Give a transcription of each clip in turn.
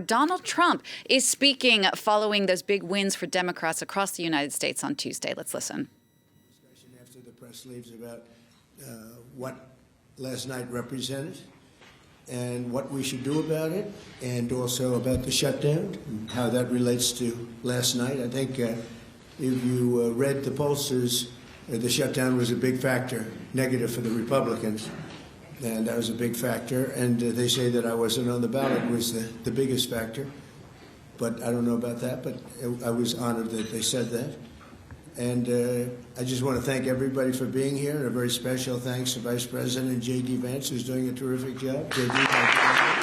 Donald Trump is speaking following those big wins for Democrats across the United States on Tuesday. Let's listen. Discussion after the press leaves about what last night represented and what we should do about it, and also about the shutdown and how that relates to last night. I think if you read the pollsters, the shutdown was a big factor, negative for the Republicans. And that was a big factor. And they say that I wasn't on the ballot was the biggest factor. But I don't know about that. But I was honored that they said that. And I just want to thank everybody for being here. And a very special thanks to Vice President J.D. Vance, who's doing a terrific job. J.D., thank you.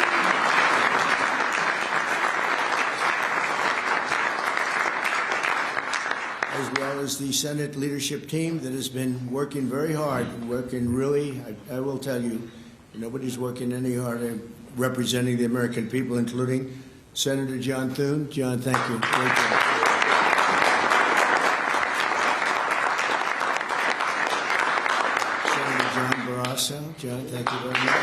As well as the Senate leadership team that has been working very hard, working really, I will tell you, nobody's working any harder representing the American people, including Senator John Thune. John, thank you. Great job. Senator John Barrasso. John, thank you very much.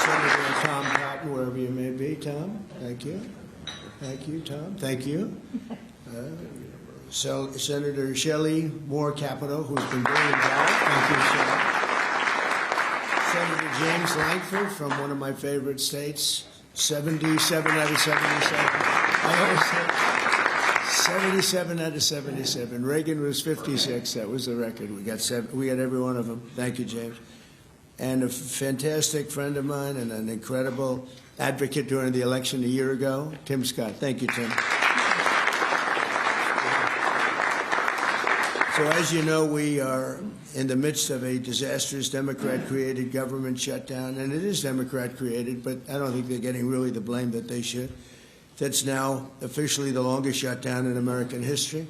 Senator Tom Cotton, wherever you may be. Tom, thank you. Thank you, Tom. Thank you. Senator Shelley Moore Capito, who's been very involved. Thank you, Senator James Langford from one of my favorite states, 77 out of 77. I always say 77 out of 77. Reagan was 56. That was the record. We got every one of them. Thank you, James. And a fantastic friend of mine and an incredible advocate during the election a year ago, Tim Scott. Thank you, Tim. So as you know, we are in the midst of a disastrous Democrat-created government shutdown, and it is Democrat-created, but I don't think they're getting really the blame that they should. That's now officially the longest shutdown in American history.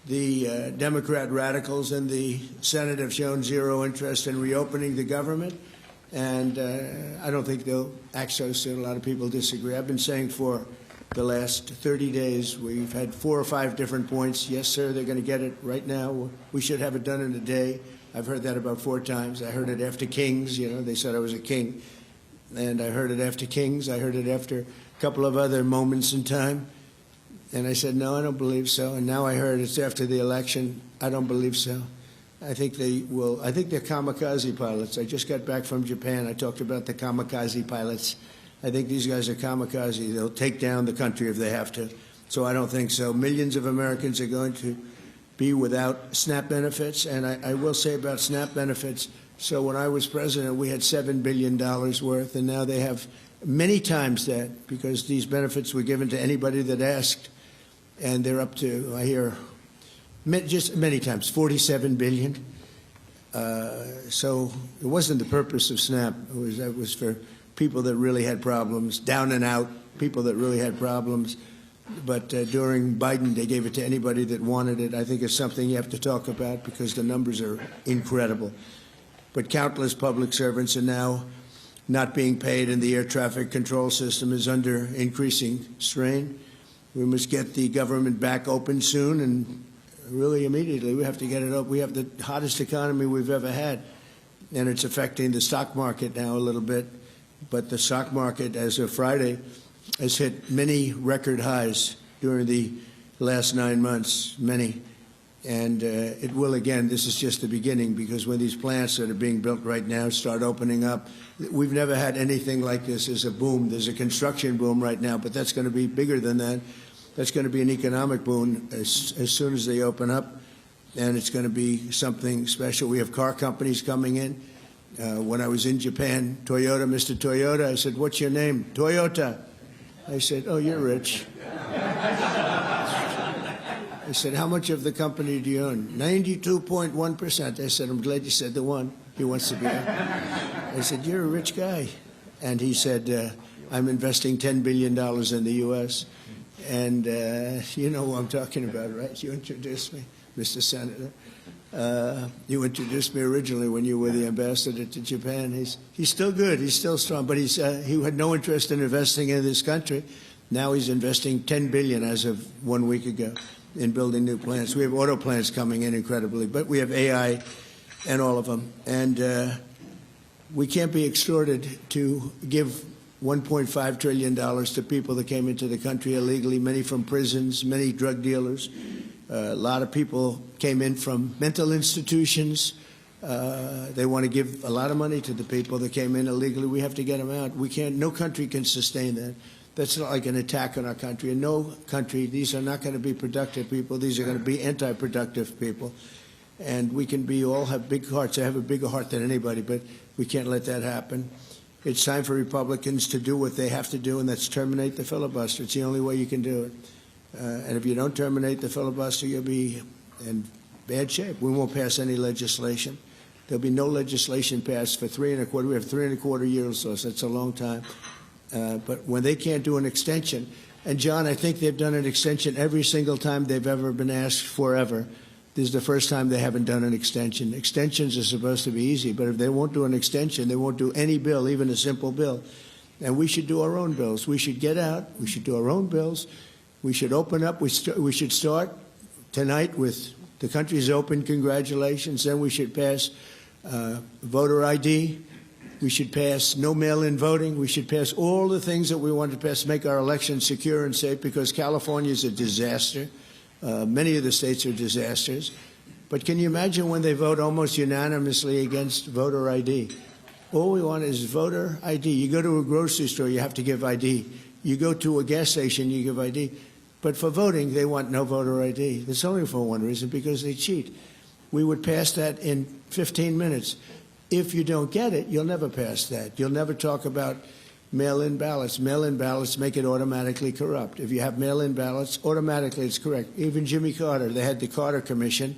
The Democrat radicals in the Senate have shown zero interest in reopening the government, and I don't think they'll act so soon. A lot of people disagree. I've been saying for the last 30 days, we've had 4 or 5 different points. Yes, sir, they're going to get it right now. We should have it done in a day. I've heard that about 4 times. I heard it after Kings. You know, they said I was a king. And I heard it after Kings. I heard it after a couple of other moments in time. And I said, no, I don't believe so. And now I heard it's after the election. I don't believe so. I think they will. I think they're kamikaze pilots. I just got back from Japan. I talked about the kamikaze pilots. I think these guys are kamikaze. They'll take down the country if they have to. So I don't think so. Millions of Americans are going to be without SNAP benefits. And I will say about SNAP benefits, so when I was president, we had $7 billion worth, and now they have many times that, because these benefits were given to anybody that asked, and they're up to, I hear, just many times, $47 billion. So it wasn't the purpose of SNAP. It was for people that really had problems, down and out, people that really had problems. But during Biden, they gave it to anybody that wanted it. I think it's something you have to talk about because the numbers are incredible. But countless public servants are now not being paid, and the air traffic control system is under increasing strain. We must get the government back open soon, and really immediately. We have to get it up. We have the hottest economy we've ever had, and it's affecting the stock market now a little bit. But the stock market, as of Friday, has hit many record highs during the last 9 months, many. And it will again. This is just the beginning, because when these plants that are being built right now start opening up, we've never had anything like this as a boom. There's a construction boom right now, but that's going to be bigger than that. That's going to be an economic boom as soon as they open up, and it's going to be something special. We have car companies coming in. When I was in Japan, Toyota, Mr. Toyota, I said, "What's your name?" "Toyota." I said, "Oh, you're rich." I said, "How much of the company do you own?" 92.1%. I said, "I'm glad you said the one. He wants to be there." I said, "You're a rich guy." And he said, "I'm investing $10 billion in the U.S." And you know who I'm talking about, right? You introduced me, Mr. Senator. You introduced me originally when you were the ambassador to Japan. He's still good. He's still strong. But he had no interest in investing in this country. Now he's investing $10 billion as of 1 week ago in building new plants. We have auto plants coming in incredibly, but we have AI and all of them. And we can't be extorted to give $1.5 trillion to people that came into the country illegally, many from prisons, many drug dealers. A lot of people came in from mental institutions. They want to give a lot of money to the people that came in illegally. We have to get them out. We can't. No country can sustain that. That's not like an attack on our country. In no country, these are not going to be productive people. These are going to be anti-productive people. And we can all have big hearts. I have a bigger heart than anybody, but we can't let that happen. It's time for Republicans to do what they have to do, and that's terminate the filibuster. It's the only way you can do it. And if you don't terminate the filibuster, you'll be in bad shape. We won't pass any legislation. There'll be no legislation passed for 3.25. We have 3.25 years, so that's a long time. But when they can't do an extension, and John, I think they've done an extension every single time they've ever been asked forever. This is the first time they haven't done an extension. Extensions are supposed to be easy, but if they won't do an extension, they won't do any bill, even a simple bill. And we should do our own bills. We should get out. We should do our own bills. We should open up. We should start tonight with the country's open. Congratulations. Then we should pass voter ID. We should pass no mail-in voting. We should pass all the things that we want to pass, make our elections secure and safe, because California is a disaster. Many of the states are disasters. But can you imagine when they vote almost unanimously against voter ID? All we want is voter ID. You go to a grocery store, you have to give ID. You go to a gas station, you give ID. But for voting, they want no voter ID. It's only for one reason, because they cheat. We would pass that in 15 minutes. If you don't get it, you'll never pass that. You'll never talk about mail-in ballots. Mail-in ballots make it automatically corrupt. If you have mail-in ballots, automatically it's correct. Even Jimmy Carter, they had the Carter Commission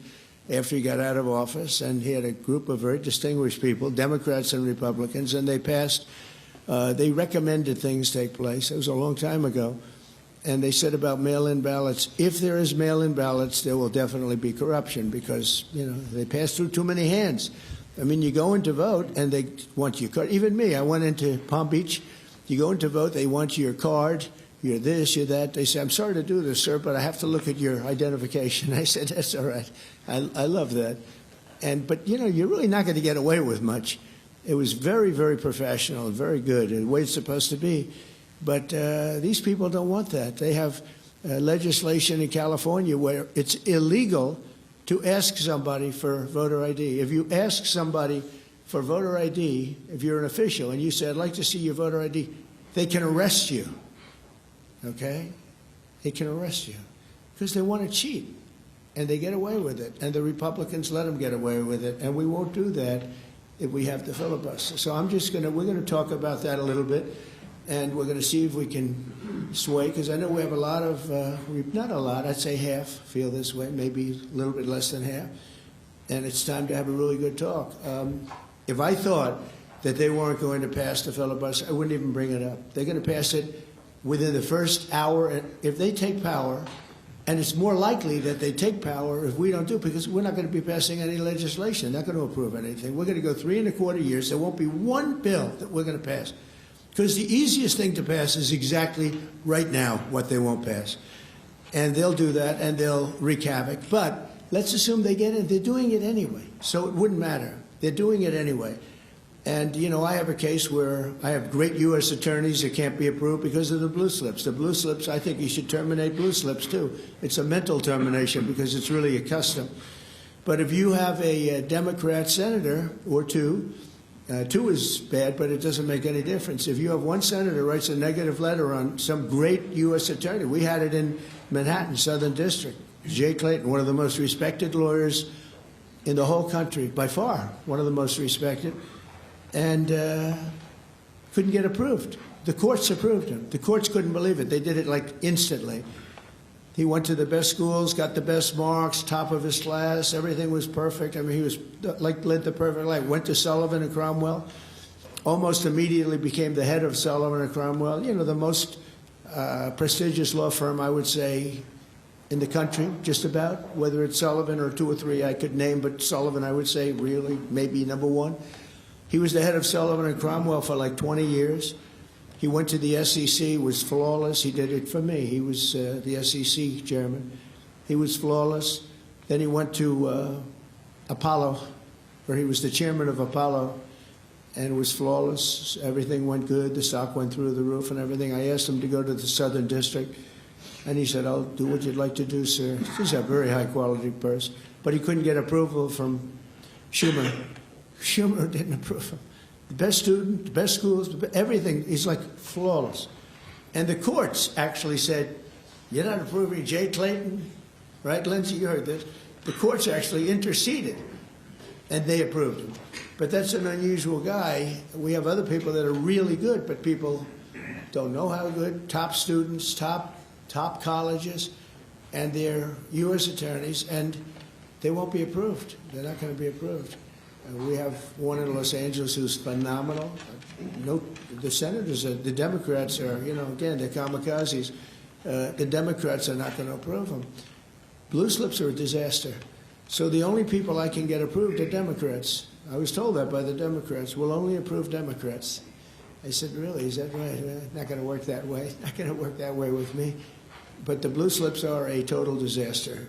after he got out of office, and he had a group of very distinguished people, Democrats and Republicans, and they passed, they recommended things take place. It was a long time ago. And they said about mail-in ballots, if there is mail-in ballots, there will definitely be corruption, because, they pass through too many hands. I mean, you go in to vote, and they want your card. Even me, I went into Palm Beach. You go in to vote, they want your card, you're this, you're that. They say, I'm sorry to do this, sir, but I have to look at your identification. I said, that's all right. I love that. But, you're really not going to get away with much. It was very, very professional and very good, and the way it's supposed to be. But these people don't want that. They have legislation in California where it's illegal to ask somebody for voter ID. If you ask somebody for voter ID, if you're an official, and you say, I'd like to see your voter ID, they can arrest you, okay? They can arrest you because they want to cheat, and they get away with it, and the Republicans let them get away with it, and we won't do that if we have the filibuster. So we're going to talk about that a little bit, and we're going to see if we can sway, because I know we have a lot of, not a lot, I'd say half feel this way, maybe a little bit less than half, and it's time to have a really good talk. If I thought that they weren't going to pass the filibuster, I wouldn't even bring it up. They're going to pass it within the first hour. If they take power, and it's more likely that they take power if we don't do it, because we're not going to be passing any legislation. They're not going to approve anything. We're going to go 3.25 years. There won't be one bill that we're going to pass. Because the easiest thing to pass is exactly right now what they won't pass. And they'll do that, and they'll wreak havoc. But let's assume they get it. They're doing it anyway, so it wouldn't matter. They're doing it anyway. And, I have a case where I have great U.S. attorneys that can't be approved because of the blue slips. The blue slips, I think you should terminate blue slips, too. It's a mental termination because it's really a custom. But if you have a Democrat senator or two is bad, but it doesn't make any difference. If you have one senator writes a negative letter on some great U.S. attorney, we had it in Manhattan, Southern District. Jay Clayton, one of the most respected lawyers in the whole country, by far, one of the most respected, and couldn't get approved. The courts approved him. The courts couldn't believe it. They did it like instantly. He went to the best schools, got the best marks, top of his class. Everything was perfect. I mean, he was led the perfect life. Went to Sullivan and Cromwell. Almost immediately became the head of Sullivan and Cromwell. The most prestigious law firm, I would say, in the country, just about. Whether it's Sullivan or two or three I could name, but Sullivan, I would say, really, maybe number one. He was the head of Sullivan and Cromwell for like 20 years. He went to the SEC, was flawless. He did it for me. He was the SEC chairman. He was flawless. Then he went to Apollo, where he was the chairman of Apollo. and it was flawless. Everything went good. The stock went through the roof and everything. I asked him to go to the Southern District, and he said, "I'll do what you'd like to do, sir." He's a very high-quality person, but he couldn't get approval from Schumer. Schumer didn't approve him. The best student, the best schools, everything. He's like flawless. And the courts actually said, "You're not approving Jay Clayton," right, Lindsay? You heard this. The courts actually interceded, and they approved him. But that's an unusual guy. We have other people that are really good, but people don't know how good. Top students, top colleges, and they're U.S. attorneys, and they won't be approved. They're not going to be approved. We have one in Los Angeles who's phenomenal. No, the senators, the Democrats are, again, they're kamikazes. The Democrats are not going to approve them. Blue slips are a disaster. So the only people I can get approved are Democrats. I was told that by the Democrats. We'll only approve Democrats. I said, really, is that right? Not going to work that way. Not going to work that way with me. But the blue slips are a total disaster.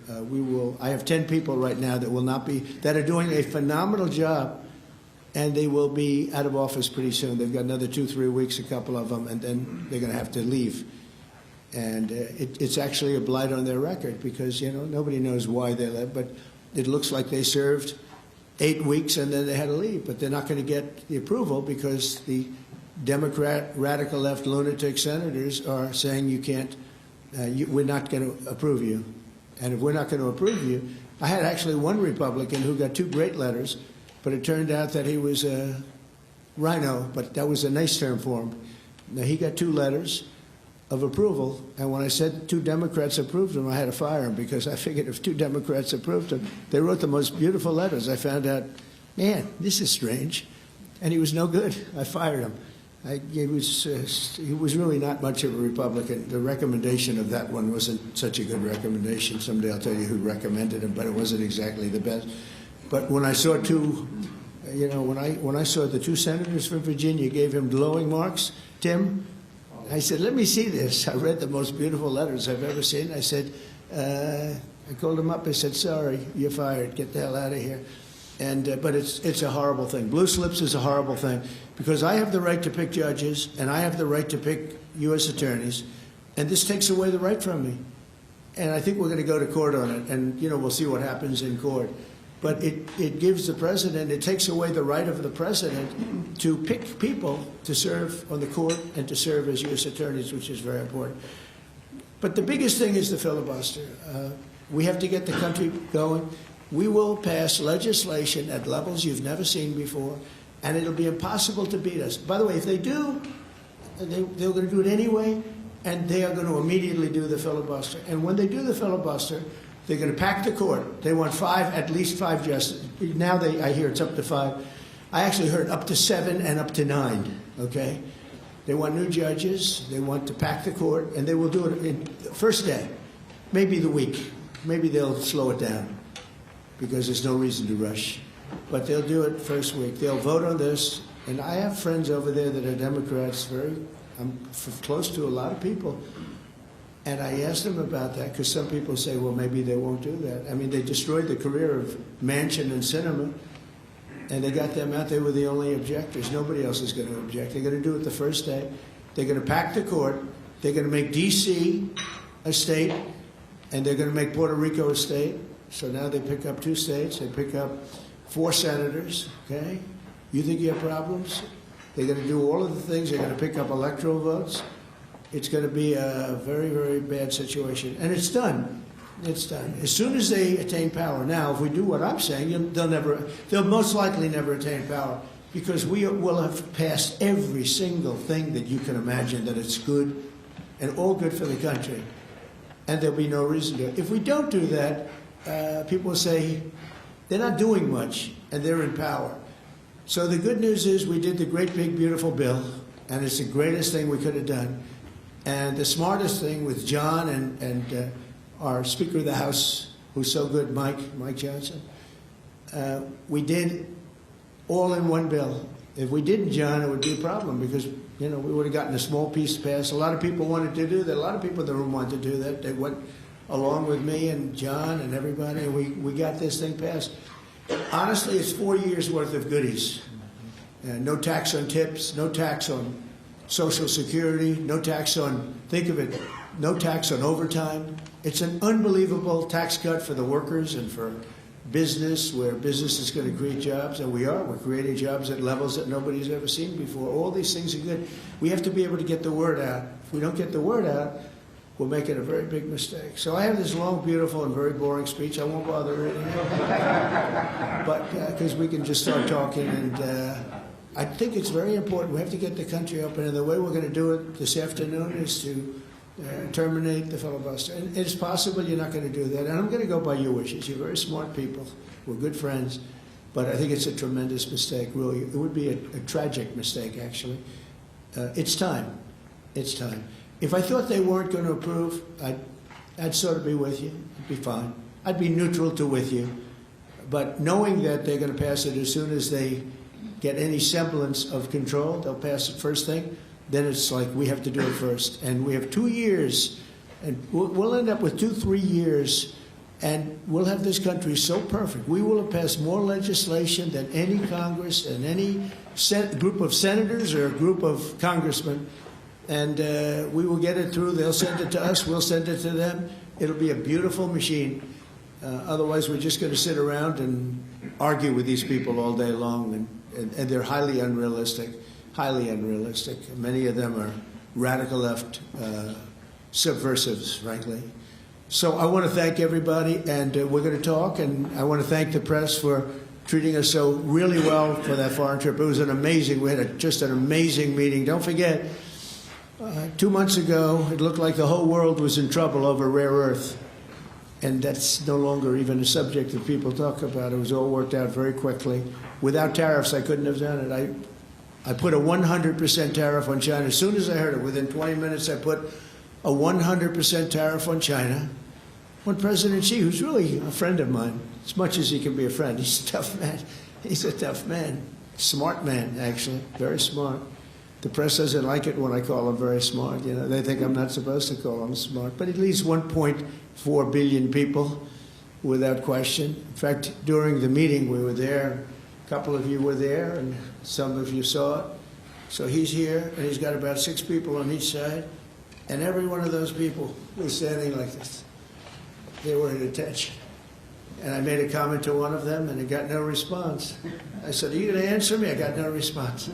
I have 10 people right now that are doing a phenomenal job, and they will be out of office pretty soon. They've got another 2-3 weeks, a couple of them, and then they're going to have to leave. And it's actually a blight on their record because, nobody knows why they left. But it looks like they served 8 weeks and then they had to leave. But they're not going to get the approval because the Democrat, radical left lunatic senators are saying you can't, we're not going to approve you. And if we're not going to approve you, I had actually one Republican who got 2 great letters, but it turned out that he was a rhino, but that was a nice term for him. Now, he got 2 letters of approval, and when I said 2 Democrats approved him, I had to fire him because I figured if 2 Democrats approved him, they wrote the most beautiful letters. I found out, man, this is strange, and he was no good. I fired him. He was really not much of a Republican. The recommendation of that one wasn't such a good recommendation. Someday I'll tell you who recommended him, but it wasn't exactly the best. But when I saw when I saw the 2 senators from Virginia gave him glowing marks, Tim, I said, let me see this. I read the most beautiful letters I've ever seen. I said, I called him up. I said, sorry, you're fired. Get the hell out of here. And but it's a horrible thing. Blue slips is a horrible thing because I have the right to pick judges and I have the right to pick U.S. attorneys, and this takes away the right from me. And I think we're going to go to court on it, and we'll see what happens in court. But it gives the president, it takes away the right of the president to pick people to serve on the court and to serve as U.S. attorneys, which is very important. But the biggest thing is the filibuster. We have to get the country going. We will pass legislation at levels you've never seen before, and it'll be impossible to beat us. By the way, if they do, they're going to do it anyway, and they are going to immediately do the filibuster. And when they do the filibuster, they're going to pack the court. They want at least five justices. Now I hear it's up to 5. I actually heard up to 7 and up to 9, okay? They want new judges. They want to pack the court, and they will do it in the first day, maybe the week. Maybe they'll slow it down because there's no reason to rush. But they'll do it first week. They'll vote on this. And I have friends over there that are Democrats. I'm close to a lot of people. And I asked them about that because some people say, well, maybe they won't do that. I mean, they destroyed the career of Manchin and Sinema, and they got them out. They were the only objectors. Nobody else is going to object. They're going to do it the first day. They're going to pack the court. They're going to make D.C. a state, and they're going to make Puerto Rico a state. So now they pick up 2 states. They pick up 4 senators, okay? You think you have problems? They're going to do all of the things. They're going to pick up electoral votes. It's going to be a very, very bad situation. And it's done. It's done. As soon as they attain power. Now, if we do what I'm saying, they'll most likely never attain power because we will have passed every single thing that you can imagine that it's good and all good for the country. And there'll be no reason to. If we don't do that, people will say they're not doing much and they're in power. So the good news is we did the great, big, beautiful bill, and it's the greatest thing we could have done. And the smartest thing with John and our Speaker of the House, who's so good, Mike Johnson, we did all in one bill. If we didn't, John, it would be a problem because, we would have gotten a small piece passed. A lot of people wanted to do that. A lot of people in the room wanted to do that. They went along with me and John and everybody, and we got this thing passed. Honestly, it's 4 years' worth of goodies. No tax on tips, no tax on Social Security, no tax on, think of it, no tax on overtime. It's an unbelievable tax cut for the workers and for business, where business is going to create jobs, and we're creating jobs at levels that nobody's ever seen before. All these things are good. We have to be able to get the word out. If we don't get the word out, we're making a very big mistake. So I have this long, beautiful, and very boring speech. I won't bother reading it, but because we can just start talking, and I think it's very important. We have to get the country open, and the way we're going to do it this afternoon is to terminate the filibuster. And it's possible you're not going to do that, and I'm going to go by your wishes. You're very smart people. We're good friends, but I think it's a tremendous mistake, really. It would be a tragic mistake, actually. It's time. It's time. If I thought they weren't going to approve, I'd sort of be with you. It'd be fine. I'd be neutral to with you. But knowing that they're going to pass it as soon as they get any semblance of control, they'll pass it first thing, then it's like we have to do it first. And we have 2 years, and we'll end up with 2-3 years, and we'll have this country so perfect. We will have passed more legislation than any Congress and any group of senators or a group of congressmen. And we will get it through. They'll send it to us. We'll send it to them. It'll be a beautiful machine. Otherwise, we're just going to sit around and argue with these people all day long. And they're highly unrealistic, highly unrealistic. Many of them are radical left subversives, frankly. So I want to thank everybody, and we're going to talk. And I want to thank the press for treating us so really well for that foreign trip. It was we had just an amazing meeting. Don't forget, 2 months ago, it looked like the whole world was in trouble over rare earth. And that's no longer even a subject that people talk about. It was all worked out very quickly. Without tariffs, I couldn't have done it. I put a 100% tariff on China. As soon as I heard it, within 20 minutes, I put a 100% tariff on China. When President Xi, who's really a friend of mine, as much as he can be a friend, he's a tough man. He's a tough man. Smart man, actually. Very smart. The press doesn't like it when I call him very smart. You know, they think I'm not supposed to call him smart. But he leads 1.4 billion people, without question. In fact, during the meeting, we were there. A couple of you were there, and some of you saw it. So he's here, and he's got about 6 people on each side. And every one of those people was standing like this. They were at attention. And I made a comment to one of them, and he got no response. I said, "Are you going to answer me?" I got no response.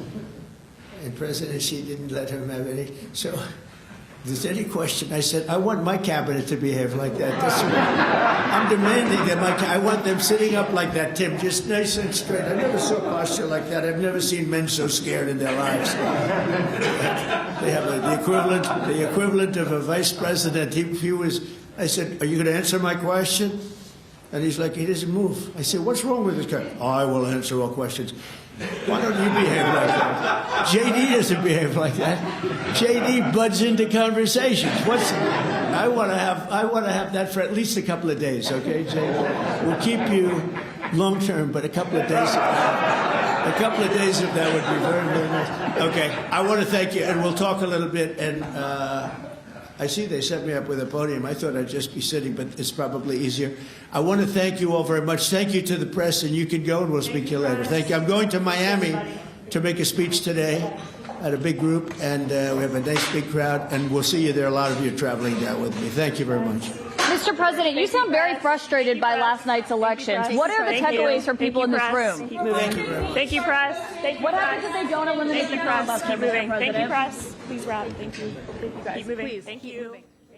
And President Xi didn't let him have any. So if there's any question, I said, I want my cabinet to behave like that. I'm demanding that I want them sitting up like that, Tim, just nice and straight. I never saw posture like that. I've never seen men so scared in their lives. They have the equivalent of a vice president. I said, "Are you going to answer my question?" And he's like, he doesn't move. I said, "What's wrong with this guy?" "I will answer all questions." Why don't you behave like that? JD doesn't behave like that. JD butts into conversations. I want to have that for at least a couple of days, okay, JD? We'll keep you long term, but a couple of days of that would be very, very nice. Okay, I want to thank you, and we'll talk a little bit. And I see they set me up with a podium. I thought I'd just be sitting, but it's probably easier. I want to thank you all very much. Thank you to the press, and you can go, and we'll speak to you later. Thank you. I'm going to Miami to make a speech today at a big group, and we have a nice big crowd, and we'll see you there. A lot of you are traveling down with me. Thank you very much. Mr. President, you sound very frustrated by last night's elections. What are the takeaways for people in this room? Keep moving. Thank you, press. What happens if they don't eliminate the filibuster, Keep moving. Mr. President? Thank you, press. Please wrap. Thank you. Thank you, guys. Keep moving. Please, Thank keep you. moving.